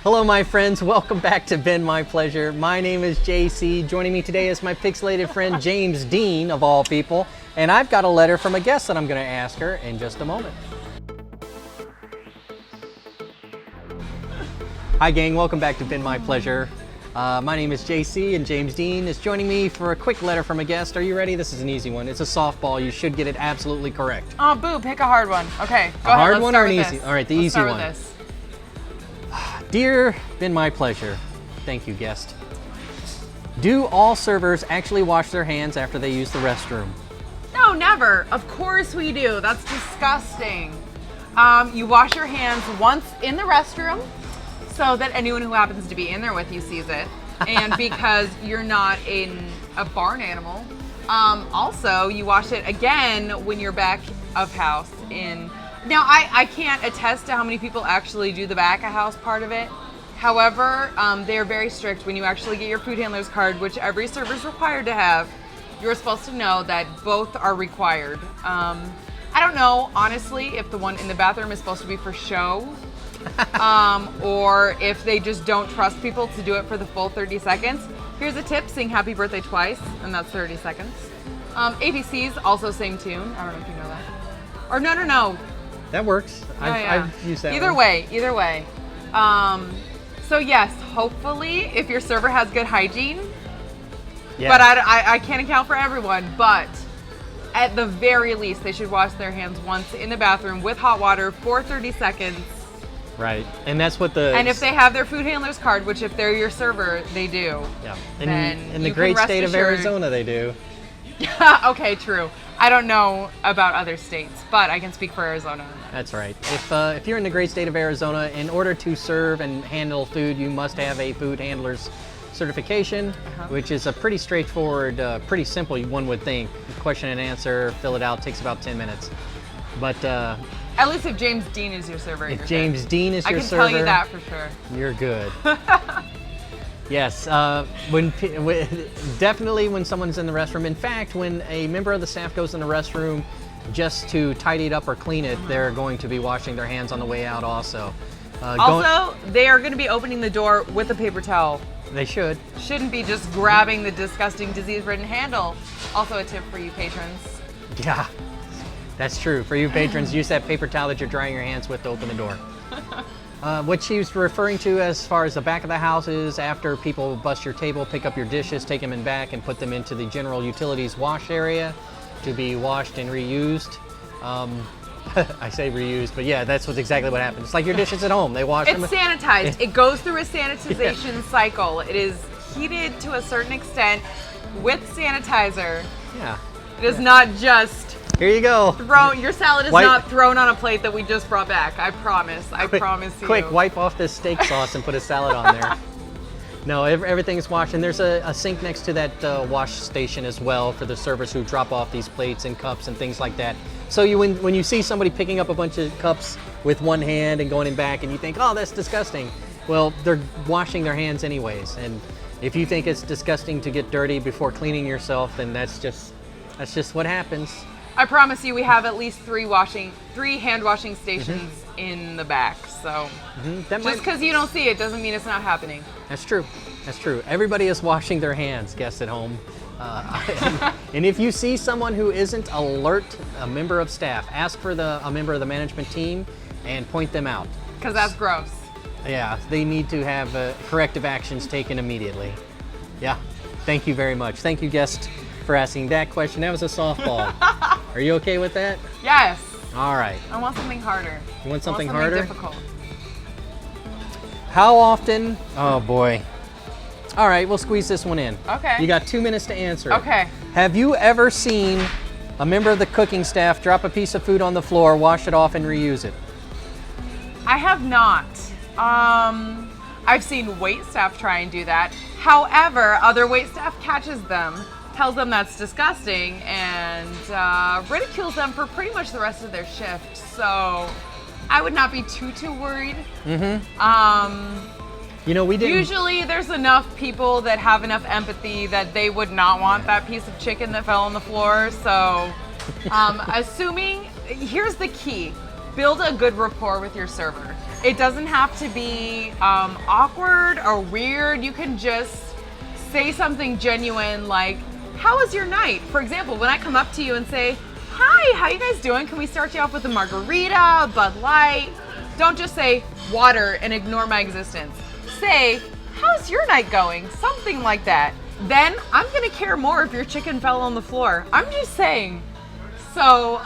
Hello my friends, welcome back to Been My Pleasure. My name is JC. Joining me today is my pixelated friend James Dean, of all people. And I've got a letter from a guest that I'm going to ask her in just a moment. Hi gang, welcome back to Been My Pleasure. My name is JC and James Dean is joining me for a quick letter from a guest. Are you ready? This is an easy one. It's a softball. You should get it absolutely correct. Oh, boo, pick a hard one. Okay, go ahead. A hard let's one start or an with easy? this. All right, the Let's easy start one. With this. Dear Been My Pleasure, thank you guest. Do all servers actually wash their hands after they use the restroom? No, never. Of course we do. That's disgusting. You wash your hands once in the restroom so that anyone who happens to be in there with you sees it. And because you're not in a barn animal. Also, you wash it again when you're back of house in. Now, I can't attest to how many people actually do the back of house part of it. However, they are very strict when you actually get your food handler's card, which every server is required to have. You're supposed to know that both are required. I don't know, honestly, if the one in the bathroom is supposed to be for show, or if they just don't trust people to do it for the full 30 seconds. Here's a tip, sing Happy Birthday twice, and that's 30 seconds. ABC's also same tune. I don't know if you know that. Or no. That works. I've used that Either one. way. So yes, hopefully, if your server has good hygiene, Yes. but I can't account for everyone, but at the very least, they should wash their hands once in the bathroom with hot water for 30 seconds. Right, and that's what the... And if they have their food handler's card, which if they're your server, they do. Yeah, then in the you can great rest state of assured- Arizona, they do. Okay, true. I don't know about other states, but I can speak for Arizona. That's right. If you're in the great state of Arizona, in order to serve and handle food, you must have a food handler's certification, which is a pretty straightforward, pretty simple, one would think. Question and answer, fill it out, takes about 10 minutes. But At least if James Dean is your server, if you're James good. Dean is I your can server, tell you that for sure. you're good. Yes, definitely when someone's in the restroom. In fact, when a member of the staff goes in the restroom just to tidy it up or clean it, they're going to be washing their hands on the way out also. Also, they are going to be opening the door with a paper towel. They should. Shouldn't be just grabbing the disgusting disease-ridden handle. Also a tip for you patrons. Yeah, that's true. For you patrons, use that paper towel that you're drying your hands with to open the door. What she's referring to as far as the back of the house is after people bust your table, pick up your dishes, take them in back, and put them into the general utilities wash area to be washed and reused. I say reused, but yeah, that's exactly what happens. It's like your dishes at home. They wash them. It's sanitized. It goes through a sanitization cycle. It is heated to a certain extent with sanitizer. Yeah. It is not just Here you go. your salad is not thrown on a plate that we just brought back. I promise. I promise you. Quick, wipe off this steak sauce and put a salad on there. No, everything is washed, and there's a sink next to that wash station as well for the servers who drop off these plates and cups and things like that. So when you see somebody picking up a bunch of cups with one hand and going in back, and you think, oh, that's disgusting. Well, they're washing their hands anyways, and if you think it's disgusting to get dirty before cleaning yourself, then that's just what happens. I promise you, we have at least three hand washing stations in the back. So just because you don't see it doesn't mean it's not happening. That's true. That's true. Everybody is washing their hands, guests at home. And if you see someone who isn't alert, a member of staff, ask for a member of the management team and point them out. Because that's gross. Yeah, they need to have corrective actions taken immediately. Yeah, thank you very much. Thank you, guest, for asking that question. That was a softball. Are you okay with that? Yes. All right. I want something harder. You want something I want harder? difficult. How often? Oh boy. All right, we'll squeeze this one in. Okay. You got 2 minutes to answer it. Okay. Have you ever seen a member of the cooking staff drop a piece of food on the floor, wash it off, and reuse it? I have not. I've seen wait staff try and do that. However, other wait staff catches them, tells them that's disgusting, and ridicules them for pretty much the rest of their shift. So I would not be too worried. You know, we didn't. Usually there's enough people that have enough empathy that they would not want that piece of chicken that fell on the floor. So assuming, here's the key. Build a good rapport with your server. It doesn't have to be awkward or weird. You can just say something genuine like, how was your night? For example, when I come up to you and say, hi, how you guys doing? Can we start you off with a margarita, Bud Light? Don't just say water and ignore my existence. Say, how's your night going? Something like that. Then I'm gonna care more if your chicken fell on the floor. I'm just saying. So,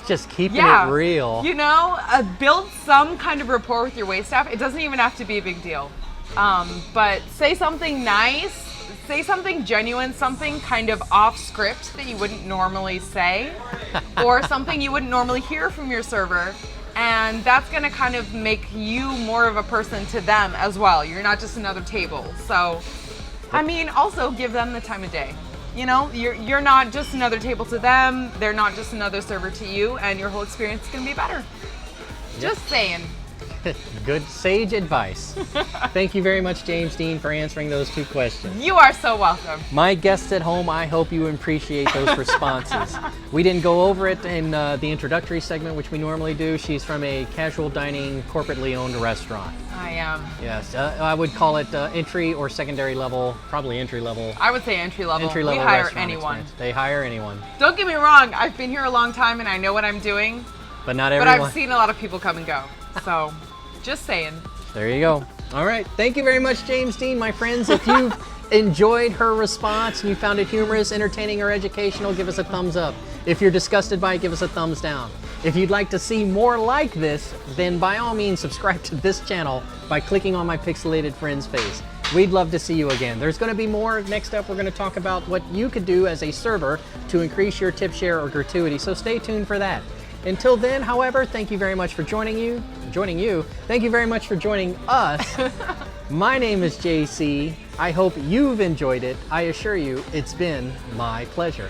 just keeping yeah, it real. You know, build some kind of rapport with your waitstaff. It doesn't even have to be a big deal. But say something nice, say something genuine, something kind of off script that you wouldn't normally say, or something you wouldn't normally hear from your server. And that's gonna kind of make you more of a person to them as well. You're not just another table. So, I mean, also give them the time of day. You know, you're not just another table to them, they're not just another server to you, and your whole experience is gonna be better. Just saying. Good sage advice. Thank you very much, James Dean, for answering those 2 questions. You are so welcome. My guests at home, I hope you appreciate those responses. We didn't go over it in the introductory segment, which we normally do. She's from a casual dining, corporately owned restaurant. I am. Yes, I would call it entry or secondary level, probably entry level. I would say entry level. Entry level we hire restaurant anyone. experience. They hire anyone. Don't get me wrong, I've been here a long time and I know what I'm doing, But not but everyone. I've seen a lot of people come and go. So, just saying. There you go. All right. Thank you very much, James Dean, my friends. If you've enjoyed her response and you found it humorous, entertaining, or educational, give us a thumbs up. If you're disgusted by it, give us a thumbs down. If you'd like to see more like this, then by all means subscribe to this channel by clicking on my pixelated friend's face. We'd love to see you again. There's going to be more. Next up, we're going to talk about what you could do as a server to increase your tip share or gratuity, so stay tuned for that. Until then, however, thank you very much for joining you. Thank you very much for joining us. My name is JC. I hope you've enjoyed it. I assure you, it's been my pleasure.